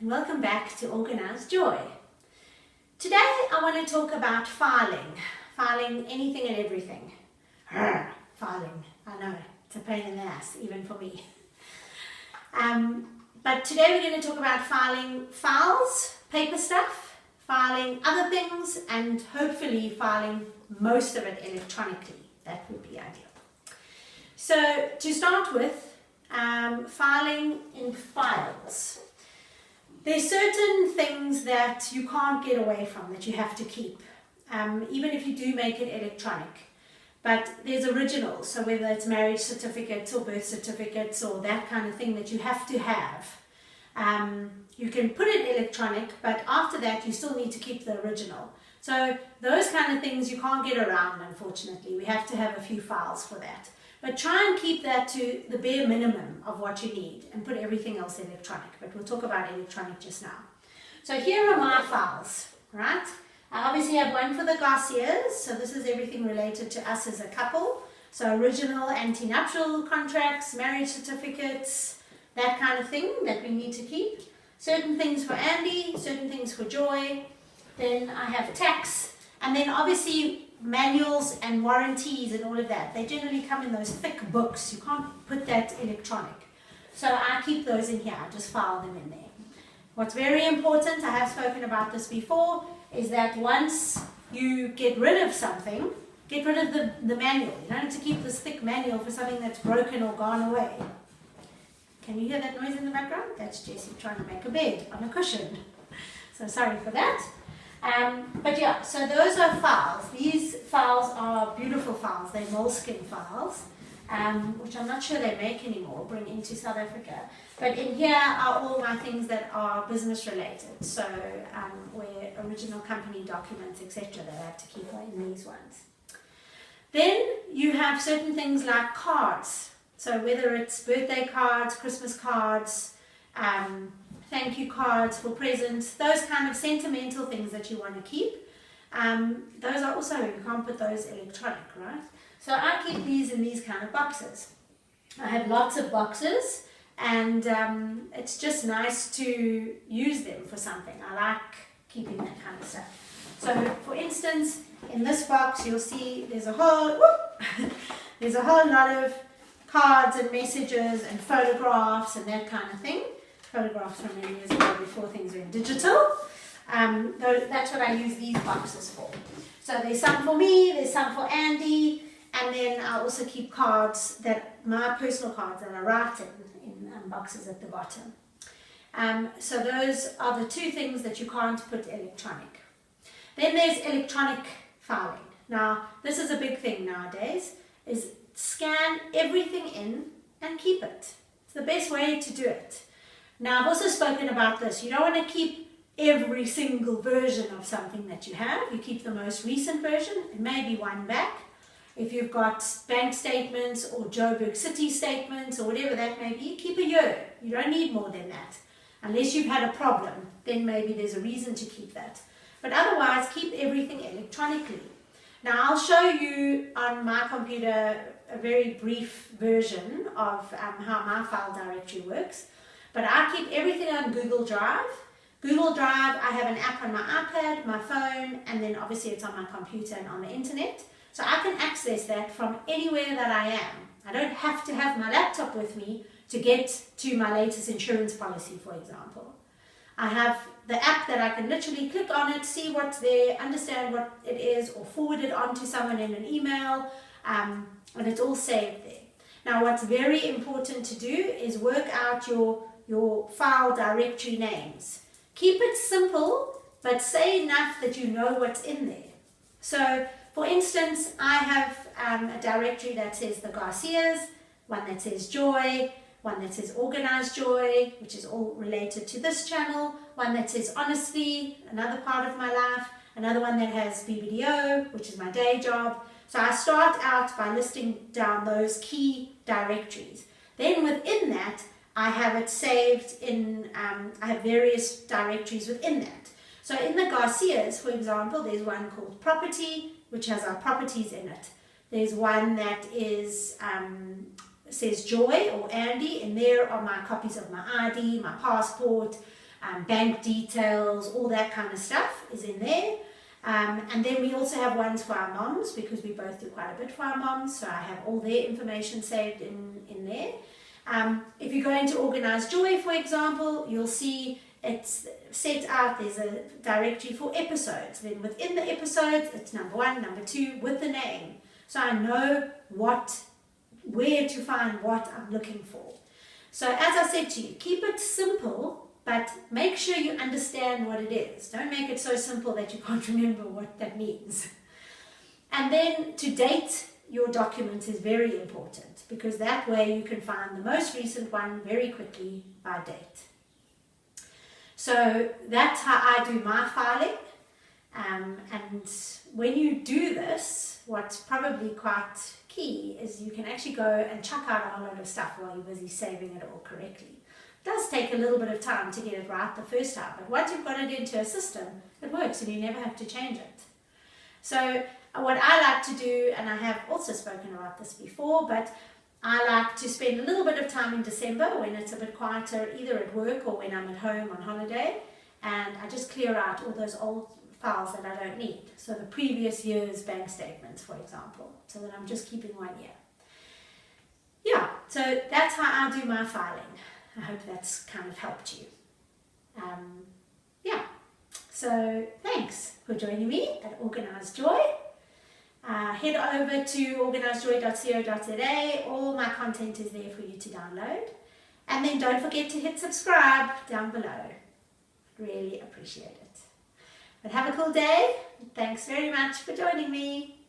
and welcome back to Organized Joy. Today I want to talk about filing. Filing anything and everything. Filing, I know, it's a pain in the ass, even for me. But today we're going to talk about filing files, paper stuff, filing other things, and hopefully filing most of it electronically. That would be ideal. So to start with, filing in files. There's certain things that you can't get away from, that you have to keep, even if you do make it electronic. But there's originals, so whether it's marriage certificates or birth certificates or that kind of thing that you have to have. You can put it electronic, but after that you still need to keep the original. So those kind of things you can't get around, unfortunately. We have to have a few files for that. But try and keep that to the bare minimum of what you need and put everything else electronic. But we'll talk about electronic just now. So here are my files, right? I obviously have one for the Garcias, so this is everything related to us as a couple. So original antenuptial contracts, marriage certificates, that kind of thing that we need to keep. Certain things for Andy, certain things for Joy. Then I have tax, and then obviously manuals and warranties and all of that. They generally come in those thick books. You can't put that electronic. So I keep those in here. I just file them in there. What's very important, I have spoken about this before, is that once you get rid of something, get rid of the manual. You don't have to keep this thick manual for something that's broken or gone away. Can you hear that noise in the background? That's Jessie trying to make a bed on a cushion. So sorry for that. But yeah, so those are files. These files are beautiful files. They're moleskin files, which I'm not sure they make anymore, bring into South Africa. But in here are all my things that are business related. So where original company documents, etc. that I have to keep in these ones. Then you have certain things like cards. So whether it's birthday cards, Christmas cards, thank you cards for presents, those kind of sentimental things that you want to keep. Those are also, you can't put those electronic, right? So I keep these in these kind of boxes. I have lots of boxes, and it's just nice to use them for something. I like keeping that kind of stuff. So for instance, in this box you'll see there's a whole lot of cards and messages and photographs and that kind of thing. Photographs from many years ago before things went digital. That's what I use these boxes for. So there's some for me, there's some for Andy, and then I also keep cards, my personal cards that I write in boxes at the bottom. So those are the two things that you can't put electronic. Then there's electronic filing. Now this is a big thing nowadays, is scan everything in and keep it. It's the best way to do it. Now, I've also spoken about this. You don't want to keep every single version of something that you have. You keep the most recent version. It may be one back. If you've got bank statements or Joburg City statements or whatever that may be, keep a year. You don't need more than that. Unless you've had a problem, then maybe there's a reason to keep that. But otherwise, keep everything electronically. Now, I'll show you on my computer a very brief version of how my file directory works. But I keep everything on Google Drive. Google Drive, I have an app on my iPad, my phone, and then obviously it's on my computer and on the internet. So I can access that from anywhere that I am. I don't have to have my laptop with me to get to my latest insurance policy, for example. I have the app that I can literally click on it, see what's there, understand what it is, or forward it on to someone in an email, and it's all saved there. Now what's very important to do is work out your file directory names. Keep it simple, but say enough that you know what's in there. So, for instance, I have a directory that says the Garcias, one that says Joy, one that says Organized Joy, which is all related to this channel, one that says Honestly, another part of my life, another one that has BBDO, which is my day job. So I start out by listing down those key directories. Then within that, I have it saved in, I have various directories within that. So in the Garcias, for example, there's one called Property, which has our properties in it. There's one that is says Joy or Andy, and there are my copies of my ID, my passport, bank details, all that kind of stuff is in there. And then we also have ones for our moms, because we both do quite a bit for our moms, so I have all their information saved in there. If you go into Organized Joy, for example, you'll see it's set out, there's a directory for episodes. Then within the episodes, it's number 1, number 2, with the name. So I know where to find what I'm looking for. So as I said to you, keep it simple, but make sure you understand what it is. Don't make it so simple that you can't remember what that means. And then to date your documents is very important, because that way you can find the most recent one very quickly by date. So that's how I do my filing. And when you do this, what's probably quite key is you can actually go and chuck out a whole lot of stuff while you're busy saving it all correctly. It does take a little bit of time to get it right the first time, but once you've got it into a system, it works and you never have to change it. So what I like to do, and I have also spoken about this before, but I like to spend a little bit of time in December when it's a bit quieter, either at work or when I'm at home on holiday, and I just clear out all those old files that I don't need. So the previous year's bank statements, for example, so that I'm just keeping 1 year. Yeah, so that's how I do my filing. I hope that's kind of helped you. Yeah, so thanks for joining me at Organized Joy. Head over to organizedjoy.co.za. All my content is there for you to download. And then don't forget to hit subscribe down below. Really appreciate it. But have a cool day. Thanks very much for joining me.